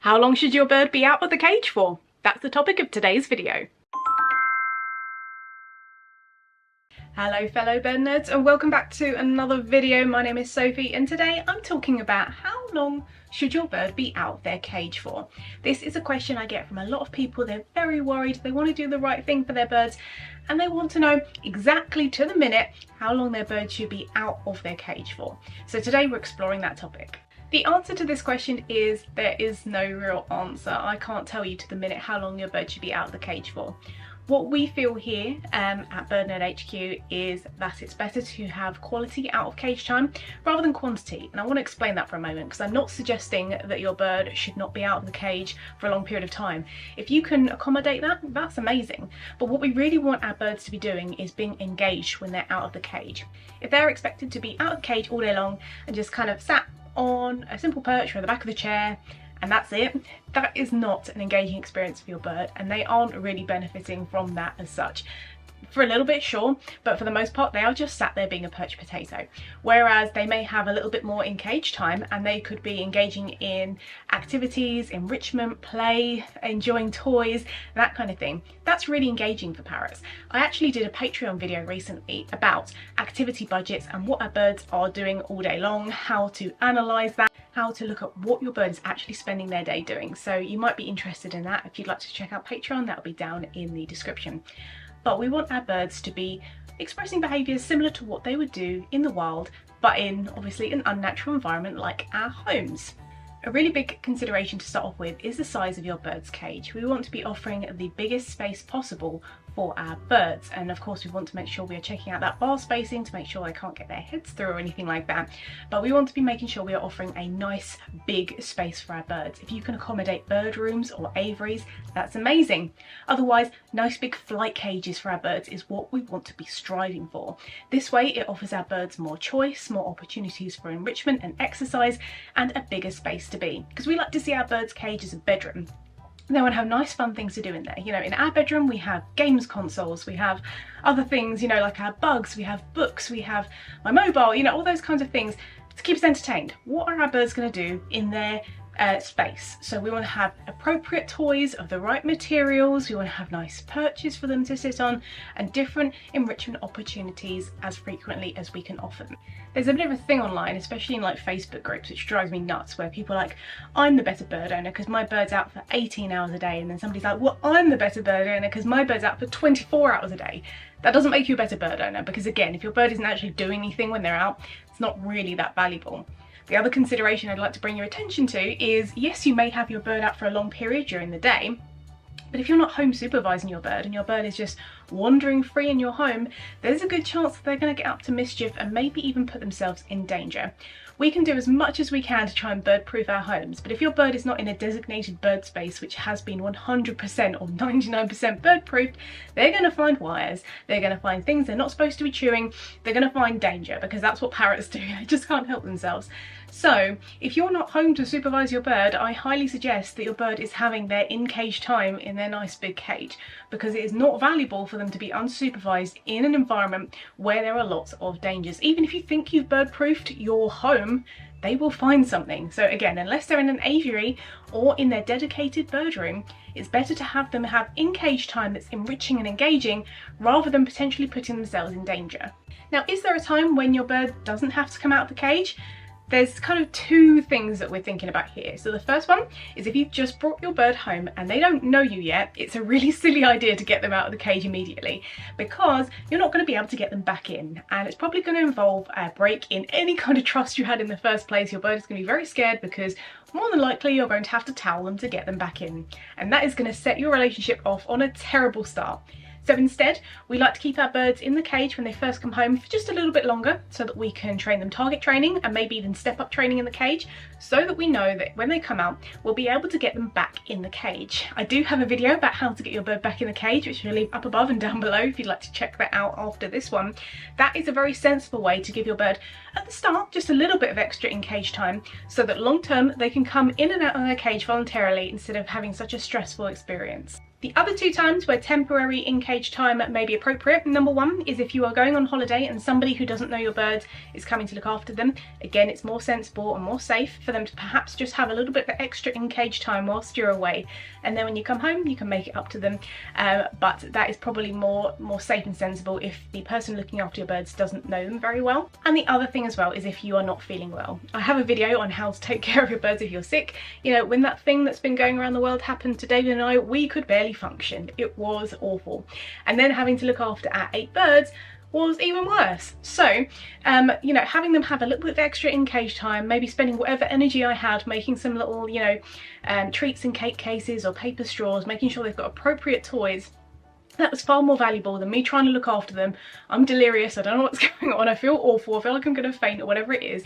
How long should your bird be out of the cage for? That's the topic of today's video. Hello fellow bird nerds and welcome back to another video. My name is Sophie and today I'm talking about how long should your bird be out of their cage for. This is a question I get from a lot of people. They're very worried, they want to do the right thing for their birds and they want to know exactly to the minute how long their bird should be out of their cage for. So today we're exploring that topic. The answer to this question is there is no real answer. I can't tell you to the minute how long your bird should be out of the cage for. What we feel here at BirdNerd HQ is that it's better to have quality out of cage time rather than quantity. And I want to explain that for a moment because I'm not suggesting that your bird should not be out of the cage for a long period of time. If you can accommodate that, that's amazing. But what we really want our birds to be doing is being engaged when they're out of the cage. If they're expected to be out of the cage all day long and just kind of sat on a simple perch or the back of the chair and that's it, that is not an engaging experience for your bird and they aren't really benefiting from that as such. For a little bit, sure, but for the most part they are just sat there being a perch potato. Whereas they may have a little bit more in cage time and they could be engaging in activities, enrichment, play, enjoying toys, that kind of thing. That's really engaging for parrots. I actually did a Patreon video recently about activity budgets and what our birds are doing all day long, how to analyse that, how to look at what your bird is actually spending their day doing. So you might be interested in that. If you'd like to check out Patreon, that'll be down in the description. But we want our birds to be expressing behaviours similar to what they would do in the wild, but in obviously an unnatural environment like our homes. A really big consideration to start off with is the size of your bird's cage. We want to be offering the biggest space possible for our birds, and of course we want to make sure we are checking out that bar spacing to make sure they can't get their heads through or anything like that, but we want to be making sure we are offering a nice big space for our birds. If you can accommodate bird rooms or aviaries, that's amazing. Otherwise, nice big flight cages for our birds is what we want to be striving for. This way it offers our birds more choice, more opportunities for enrichment and exercise, and a bigger space to be, because we like to see our bird's cage as a bedroom. They want to have nice fun things to do in there. You know, in our bedroom we have games consoles, we have other things, you know, like our bugs, we have books, we have my mobile, you know, all those kinds of things to keep us entertained. What are our birds going to do in their space? So we want to have appropriate toys of the right materials, we want to have nice perches for them to sit on and different enrichment opportunities as frequently as we can offer them. There's a bit of a thing online, especially in like Facebook groups, which drives me nuts, where people are like, I'm the better bird owner because my bird's out for 18 hours a day, and then somebody's like, well, I'm the better bird owner because my bird's out for 24 hours a day. That doesn't make you a better bird owner because, again, if your bird isn't actually doing anything when they're out, it's not really that valuable. The other consideration I'd like to bring your attention to is, yes, you may have your bird out for a long period during the day, but if you're not home supervising your bird and your bird is just wandering free in your home, there's a good chance that they're going to get up to mischief and maybe even put themselves in danger. We can do as much as we can to try and bird proof our homes, but if your bird is not in a designated bird space which has been 100% or 99% bird proofed, they're going to find wires, they're going to find things they're not supposed to be chewing, they're going to find danger, because that's what parrots do, they just can't help themselves. So if you're not home to supervise your bird, I highly suggest that your bird is having their in-cage time in their nice big cage, because it is not valuable for them to be unsupervised in an environment where there are lots of dangers. Even if you think you've bird proofed your home, they will find something. So again, unless they're in an aviary or in their dedicated bird room, it's better to have them have in-cage time that's enriching and engaging rather than potentially putting themselves in danger. Now, is there a time when your bird doesn't have to come out of the cage? There's kind of two things that we're thinking about here. So the first one is if you've just brought your bird home and they don't know you yet, it's a really silly idea to get them out of the cage immediately, because you're not going to be able to get them back in, and it's probably going to involve a break in any kind of trust you had in the first place. Your bird is going to be very scared because more than likely you're going to have to towel them to get them back in, and that is going to set your relationship off on a terrible start. So instead, we like to keep our birds in the cage when they first come home for just a little bit longer, so that we can train them target training and maybe even step up training in the cage, so that we know that when they come out, we'll be able to get them back in the cage. I do have a video about how to get your bird back in the cage, which I'll leave up above and down below if you'd like to check that out after this one. That is a very sensible way to give your bird, at the start, just a little bit of extra in cage time, so that long term they can come in and out of their cage voluntarily instead of having such a stressful experience. The other two times where temporary in-cage time may be appropriate, number one is if you are going on holiday and somebody who doesn't know your birds is coming to look after them. Again, it's more sensible and more safe for them to perhaps just have a little bit of extra in-cage time whilst you're away, and then when you come home you can make it up to them, but that is probably more safe and sensible if the person looking after your birds doesn't know them very well. And the other thing as well is if you are not feeling well. I have a video on how to take care of your birds if you're sick. You know, when that thing that's been going around the world happened to David and I, we could barely function. It was awful. And then having to look after our 8 birds was even worse. So, you know, having them have a little bit of extra in-cage time, maybe spending whatever energy I had making some little, you know, treats in cake cases or paper straws, making sure they've got appropriate toys, that was far more valuable than me trying to look after them. I'm delirious, I don't know what's going on, I feel awful, I feel like I'm going to faint or whatever it is.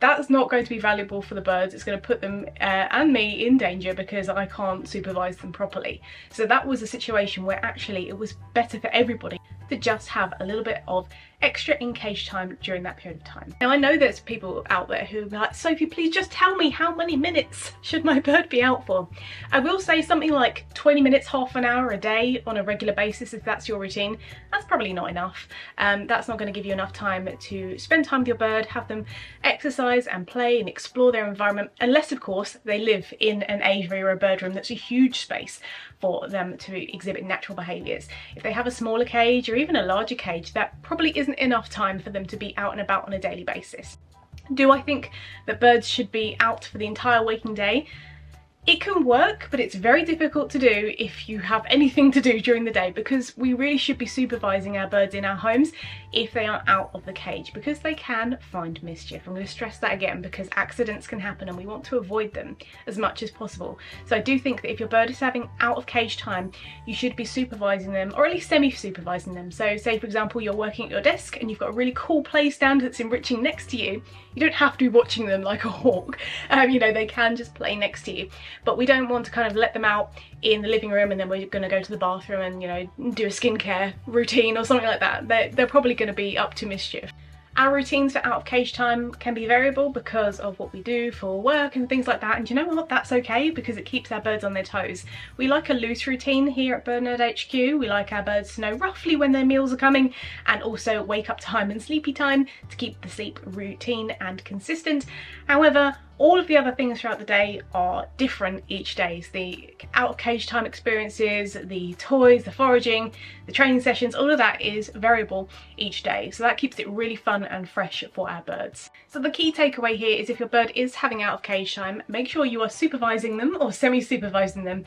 That's not going to be valuable for the birds. It's going to put them and me in danger because I can't supervise them properly. So that was a situation where actually it was better for everybody to just have a little bit of extra in-cage time during that period of time. Now I know there's people out there who are like, Sophie, please just tell me how many minutes should my bird be out for. I will say something like 20 minutes, half an hour a day on a regular basis if that's your routine. That's probably not enough. That's not going to give you enough time to spend time with your bird, have them exercise and play and explore their environment, unless of course they live in an aviary or a bird room that's a huge space for them to exhibit natural behaviours. If they have a smaller cage or even a larger cage, that probably isn't enough time for them to be out and about on a daily basis. Do I think that birds should be out for the entire waking day? It can work, but it's very difficult to do if you have anything to do during the day, because we really should be supervising our birds in our homes if they are out of the cage, because they can find mischief. I'm going to stress that again because accidents can happen and we want to avoid them as much as possible. So I do think that if your bird is having out of cage time, you should be supervising them, or at least semi-supervising them. So say for example you're working at your desk and you've got a really cool play stand that's enriching next to you. You don't have to be watching them like a hawk. You know, they can just play next to you. But we don't want to kind of let them out in the living room and then we're going to go to the bathroom and, you know, do a skincare routine or something like that. They're probably going to be up to mischief. Our routines for out of cage time can be variable because of what we do for work and things like that, and you know what, that's okay because it keeps our birds on their toes. We like a loose routine here at BirdNerd HQ. We like our birds to know roughly when their meals are coming, and also wake up time and sleepy time to keep the sleep routine and consistent. However, all of the other things throughout the day are different each day. So the out of cage time experiences, the toys, the foraging, the training sessions, all of that is variable each day. So that keeps it really fun and fresh for our birds. So the key takeaway here is if your bird is having out of cage time, make sure you are supervising them or semi-supervising them,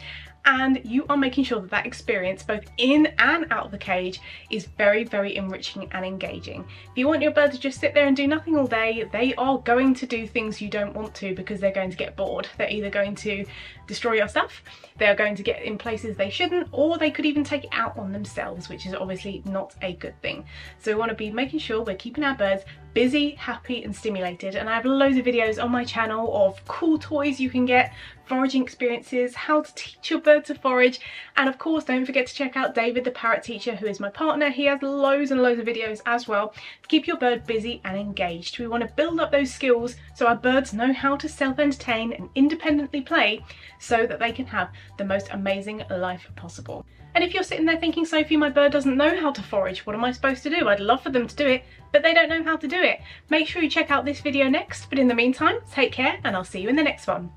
and you are making sure that that experience both in and out of the cage is very, very enriching and engaging. If you want your bird to just sit there and do nothing all day, they are going to do things you don't want to because they're going to get bored. They're either going to destroy your stuff, they're going to get in places they shouldn't, or they could even take it out on themselves, which is obviously not a good thing. So we want to be making sure we're keeping our birds busy, happy and stimulated, and I have loads of videos on my channel of cool toys you can get, foraging experiences, how to teach your bird to forage, and of course don't forget to check out David the parrot teacher, who is my partner. He has loads and loads of videos as well to keep your bird busy and engaged. We want to build up those skills so our birds know how to self-entertain and independently play so that they can have the most amazing life possible. And if you're sitting there thinking, Sophie, my bird doesn't know how to forage, what am I supposed to do? I'd love for them to do it, but they don't know how to do it. Make sure you check out this video next, but in the meantime, take care and I'll see you in the next one.